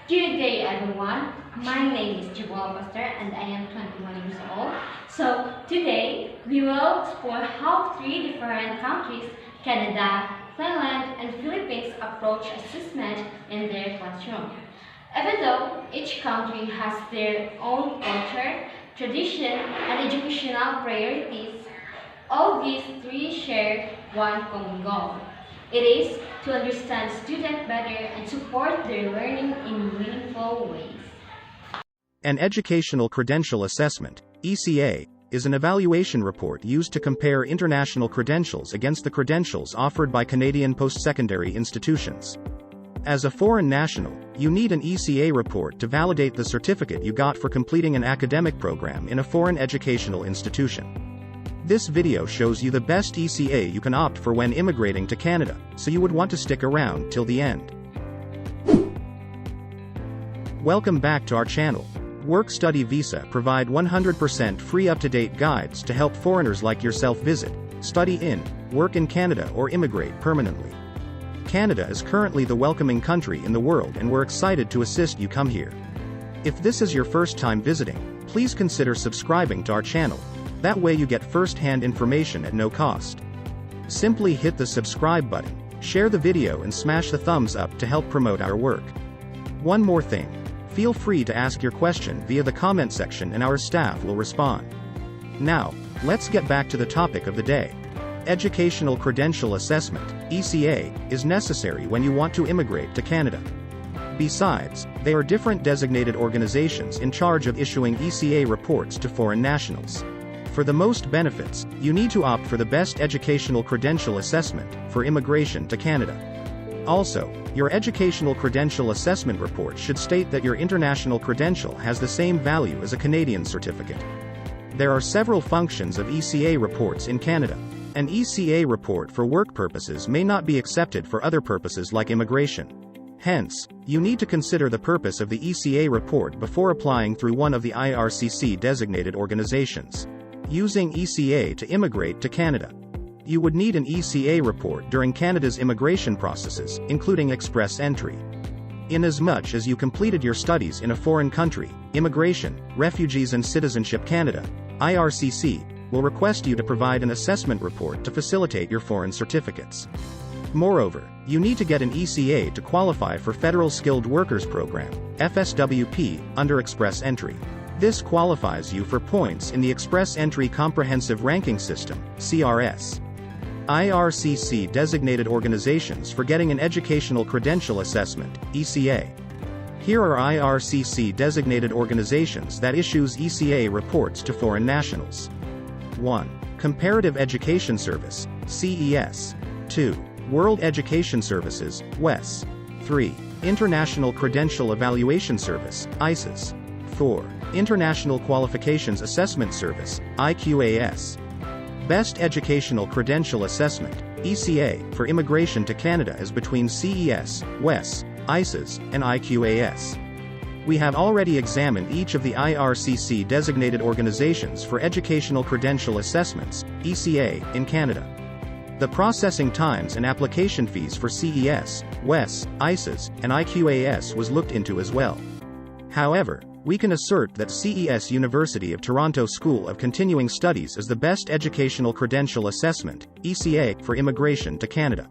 Good day, everyone. My name is Jabal Pastor and I am 21 years old. So today we will explore how three different countries, Canada, Finland, and Philippines, approach assessment in their classroom. Even though each country has their own culture, tradition, and educational priorities, all these three share one common goal. It is to understand students better and support their learning in meaningful ways. An Educational Credential Assessment, ECA, is an evaluation report used to compare international credentials against the credentials offered by Canadian post-secondary institutions. As a foreign national, you need an ECA report to validate the certificate you got for completing an academic program in a foreign educational institution. This video shows you the best ECA you can opt for when immigrating to Canada, so you would want to stick around till the end. Welcome back to our channel. Work-Study Visa provide 100% free up-to-date guides to help foreigners like yourself visit, study in, work in Canada or immigrate permanently. Canada is currently the welcoming country in the world and we're excited to assist you come here. If this is your first time visiting, please consider subscribing to our channel. That way you get first-hand information at no cost. Simply hit the subscribe button, share the video and smash the thumbs up to help promote our work. One more thing, feel free to ask your question via the comment section and our staff will respond. Now, let's get back to the topic of the day. Educational Credential Assessment, ECA, is necessary when you want to immigrate to Canada. Besides, they are different designated organizations in charge of issuing ECA reports to foreign nationals. For the most benefits, you need to opt for the best educational credential assessment for immigration to Canada. Also, your educational credential assessment report should state that your international credential has the same value as a Canadian certificate. There are several functions of ECA reports in Canada. An ECA report for work purposes may not be accepted for other purposes like immigration. Hence, you need to consider the purpose of the ECA report before applying through one of the IRCC designated organizations. Using ECA to immigrate to Canada. You would need an ECA report during Canada's immigration processes, including express entry. Inasmuch as you completed your studies in a foreign country, Immigration, Refugees and Citizenship Canada, IRCC, will request you to provide an assessment report to facilitate your foreign certificates. Moreover, you need to get an ECA to qualify for Federal Skilled Workers Program, FSWP, under express entry. This qualifies you for points in the Express Entry Comprehensive Ranking System, CRS. IRCC designated organizations for getting an Educational Credential Assessment, ECA. Here are IRCC designated organizations that issues ECA reports to foreign nationals. 1. Comparative Education Service, CES. 2. World Education Services, WES. 3. International Credential Evaluation Service, ICES. 4. International Qualifications Assessment Service, IQAS. Best Educational Credential Assessment, ECA, for immigration to Canada is between CES, WES, ICES, and IQAS. We have already examined each of the IRCC designated organizations for educational credential assessments, ECA, in Canada. The processing times and application fees for CES, WES, ICES, and IQAS was looked into as well. However, we can assert that CES University of Toronto School of Continuing Studies is the best educational credential assessment, ECA, for immigration to Canada.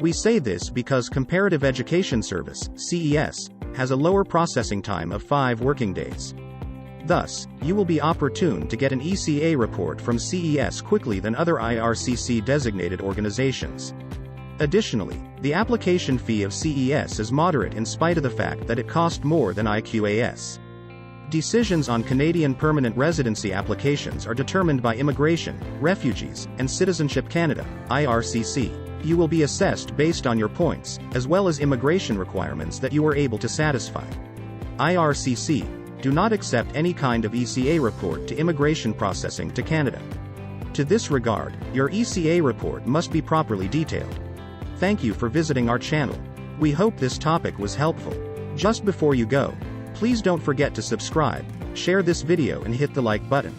We say this because Comparative Education Service, CES, has a lower processing time of 5 working days. Thus, you will be opportune to get an ECA report from CES quickly than other IRCC designated organizations. Additionally, the application fee of CES is moderate in spite of the fact that it cost more than IQAS. Decisions on Canadian permanent residency applications are determined by Immigration, Refugees, and Citizenship Canada, IRCC. You will be assessed based on your points, as well as immigration requirements that you are able to satisfy. IRCC do not accept any kind of ECA report to immigration processing to Canada. To this regard, your ECA report must be properly detailed. Thank you for visiting our channel. We hope this topic was helpful. Just before you go, please don't forget to subscribe, share this video and hit the like button.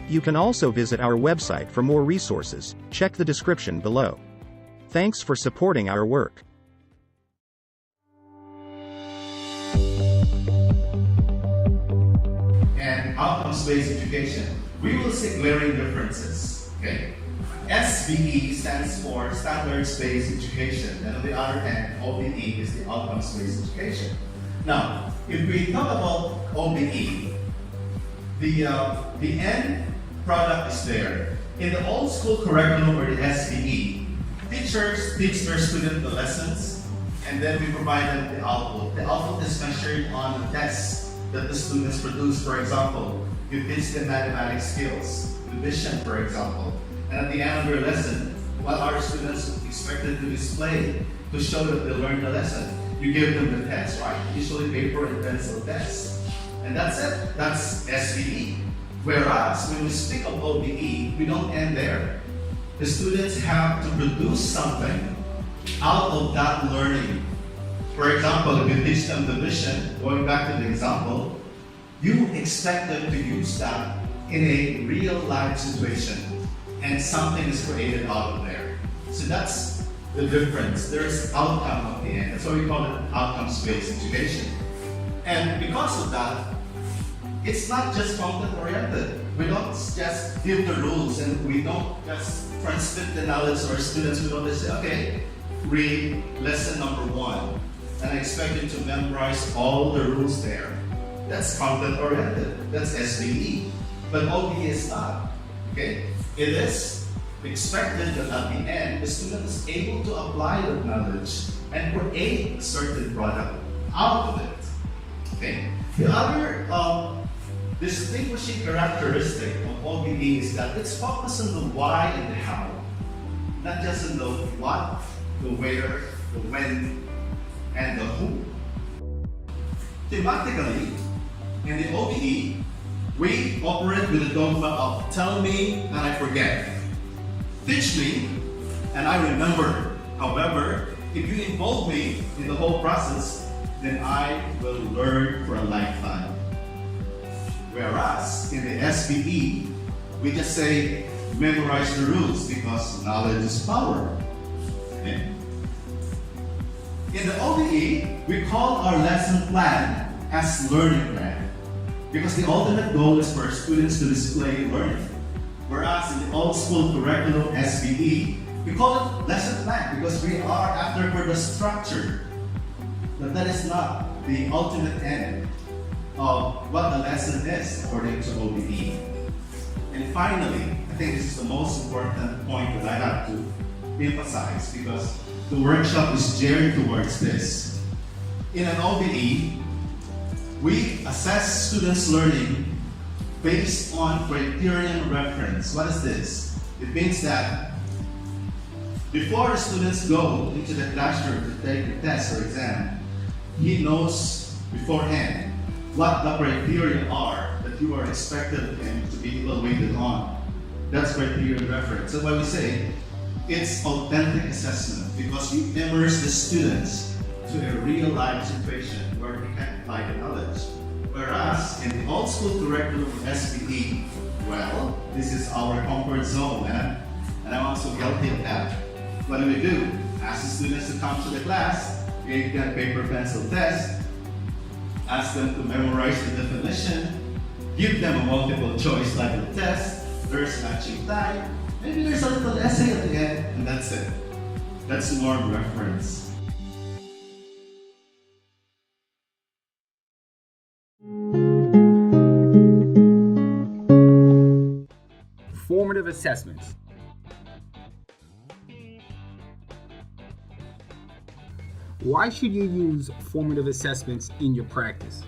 You can also visit our website for more resources, check the description below. Thanks for supporting our work. and outcomes-based education, we will see glaring differences. Okay? SBE stands for standards-based education, and on the other hand, OBE is the outcomes-based education. Now, if we talk about OBE, the end product is there. In the old school curriculum or the SBE, teachers teach their students the lessons, and then we provide them the output. The output is measured on the tests that the students produce. For example, you teach them mathematics skills, division, for example. And at the end of your lesson, what are students expected to display to show that they learned the lesson? You give them the test, right? Usually paper and pencil tests. And that's it. That's SBE. Whereas when we speak of OBE, we don't end there. The students have to produce something out of that learning. For example, if you teach them division, going back to the example, you expect them to use that in a real life situation, and something is created out of there. So that's the difference. There's outcome at the end. That's why we call it outcomes-based education. And because of that, it's not just content-oriented. We don't just give the rules and we don't just transmit the knowledge to our students. We don't just say, okay, read lesson number 1, and I expect you to memorize all the rules there. That's content-oriented. That's SBE. But OBE is not. Okay? It is expected that at the end, the student is able to apply the knowledge and create a certain product out of it. Okay? The other distinguishing characteristic of OBE is that it's focused on the why and the how, not just on the what, the where, the when, and the who. Thematically, in the OBE, we operate with the dogma of tell me and I forget. Teach me and I remember. However, if you involve me in the whole process, then I will learn for a lifetime. Whereas in the SBE, we just say memorize the rules because knowledge is power. Okay? In the OBE, we call our lesson plan as learning plan, because the ultimate goal is for students to display learning. Whereas in the old school curriculum SBE, we call it lesson plan because we are after for the structure. But that is not the ultimate end of what the lesson is according to OBE. And finally, I think this is the most important point that I have to emphasize because the workshop is geared towards this. In an OBE, we assess students' learning based on criterion reference. What is this? It means that before the students go into the classroom to take the test or exam, he knows beforehand what the criteria are that you are expected of him to be evaluated on. That's criterion reference. That's why we say it's authentic assessment because we immerse the students to a real life situation where they can apply the knowledge. Whereas in the old school curriculum of SBE, well, this is our comfort zone, man. And I'm also guilty of that. What do we do? Ask the students to come to the class, give them paper pencil test, ask them to memorize the definition, give them a multiple choice type of test, there's matching time, maybe there's a little essay at the end, and that's it. That's more reference. Formative assessments. Why should you use formative assessments in your practice?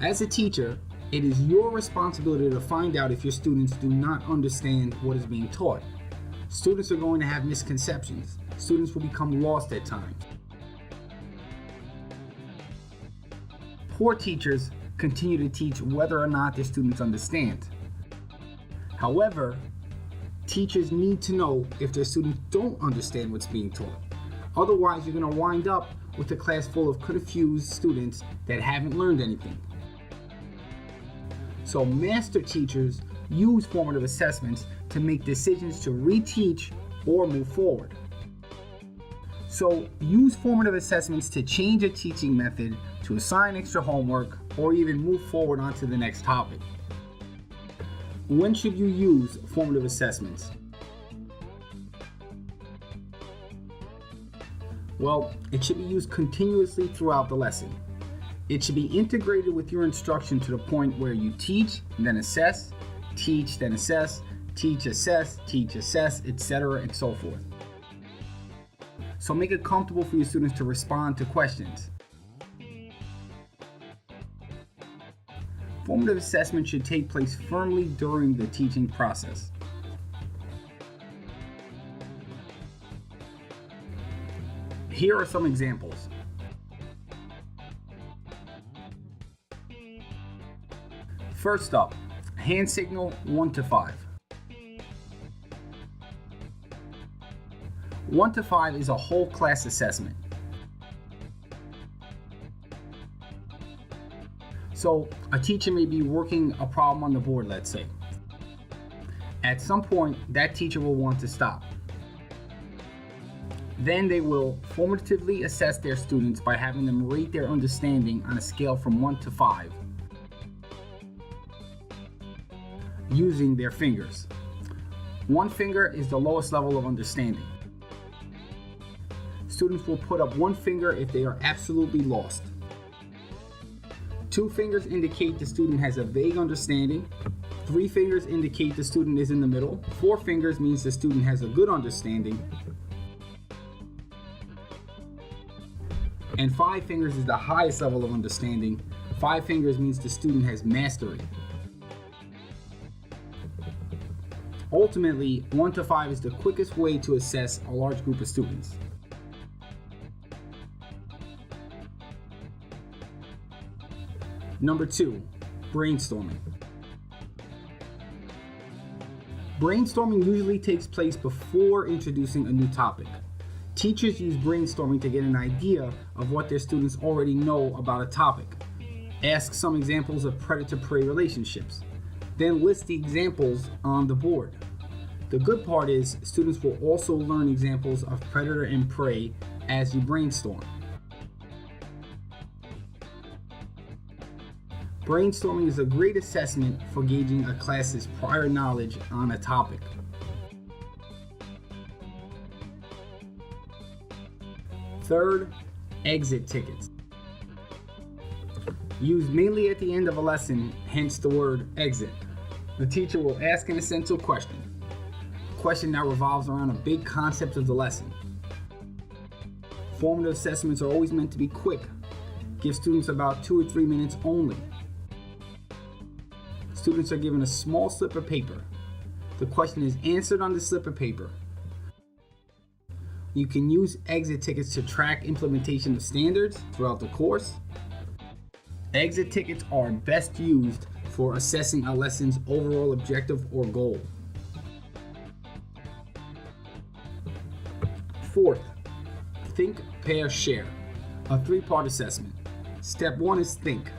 As a teacher, it is your responsibility to find out if your students do not understand what is being taught. Students are going to have misconceptions. Students will become lost at times. Poor teachers continue to teach whether or not their students understand. However, teachers need to know if their students don't understand what's being taught. Otherwise, you're going to wind up with a class full of confused students that haven't learned anything. So master teachers use formative assessments to make decisions to reteach or move forward. So use formative assessments to change a teaching method, to assign extra homework, or even move forward onto the next topic. When should you use formative assessments? Well, it should be used continuously throughout the lesson. It should be integrated with your instruction to the point where you teach, then assess, teach, then assess, teach, assess, etc., and so forth. So make it comfortable for your students to respond to questions. Formative assessment should take place firmly during the teaching process. Here are some examples. First up, hand signal 1 to 5. 1 to 5 is a whole class assessment. So a teacher may be working a problem on the board, let's say. At some point, that teacher will want to stop. Then they will formatively assess their students by having them rate their understanding on a scale from 1 to 5 using their fingers. 1 finger is the lowest level of understanding. Students will put up 1 finger if they are absolutely lost. 2 fingers indicate the student has a vague understanding. 3 fingers indicate the student is in the middle. 4 fingers means the student has a good understanding. And 5 fingers is the highest level of understanding. 5 fingers means the student has mastery. Ultimately, 1 to 5 is the quickest way to assess a large group of students. Number 2, brainstorming. Brainstorming usually takes place before introducing a new topic. Teachers use brainstorming to get an idea of what their students already know about a topic. Ask some examples of predator-prey relationships. Then list the examples on the board. The good part is students will also learn examples of predator and prey as you brainstorm. Brainstorming is a great assessment for gauging a class's prior knowledge on a topic. Third, exit tickets. Used mainly at the end of a lesson, hence the word exit. The teacher will ask an essential question. A question that revolves around a big concept of the lesson. Formative assessments are always meant to be quick. Give students about 2 or 3 minutes only. Students are given a small slip of paper. The question is answered on the slip of paper. You can use exit tickets to track implementation of standards throughout the course. Exit tickets are best used for assessing a lesson's overall objective or goal. Fourth, think, pair, share. A 3-part assessment. Step 1 is think.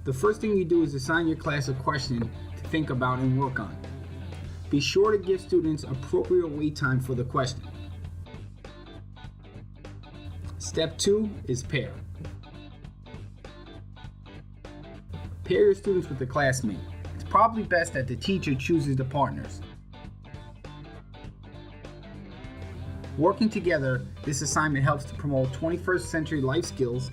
The first thing you do is assign your class a question to think about and work on. Be sure to give students appropriate wait time for the question. Step 2 is pair. Pair your students with a classmate. It's probably best that the teacher chooses the partners. Working together, this assignment helps to promote 21st century life skills.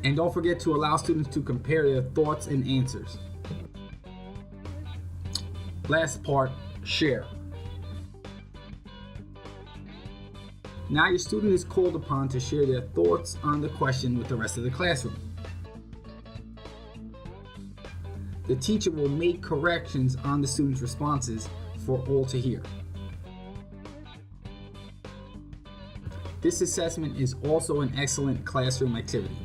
And don't forget to allow students to compare their thoughts and answers. Last part, share. Now your student is called upon to share their thoughts on the question with the rest of the classroom. The teacher will make corrections on the student's responses for all to hear. This assessment is also an excellent classroom activity.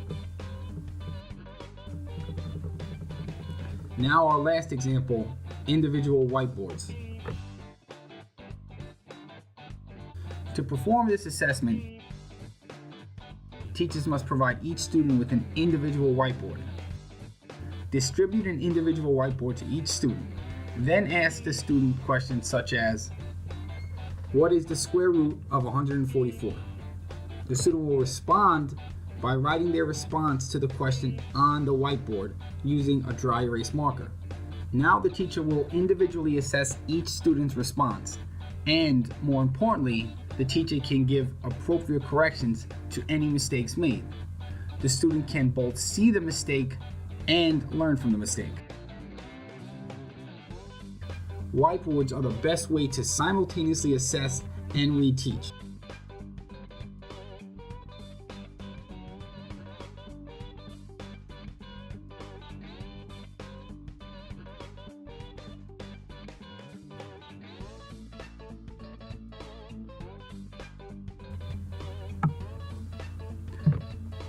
Now our last example, individual whiteboards. To perform this assessment, teachers must provide each student with an individual whiteboard. Distribute an individual whiteboard to each student. Then ask the student questions such as, What is the square root of 144? The student will respond by writing their response to the question on the whiteboard using a dry erase marker. Now the teacher will individually assess each student's response, and more importantly, the teacher can give appropriate corrections to any mistakes made. The student can both see the mistake and learn from the mistake. Whiteboards are the best way to simultaneously assess and reteach.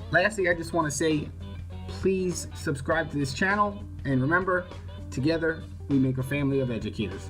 Lastly, I just want to say, please subscribe to this channel, and remember, together we make a family of educators.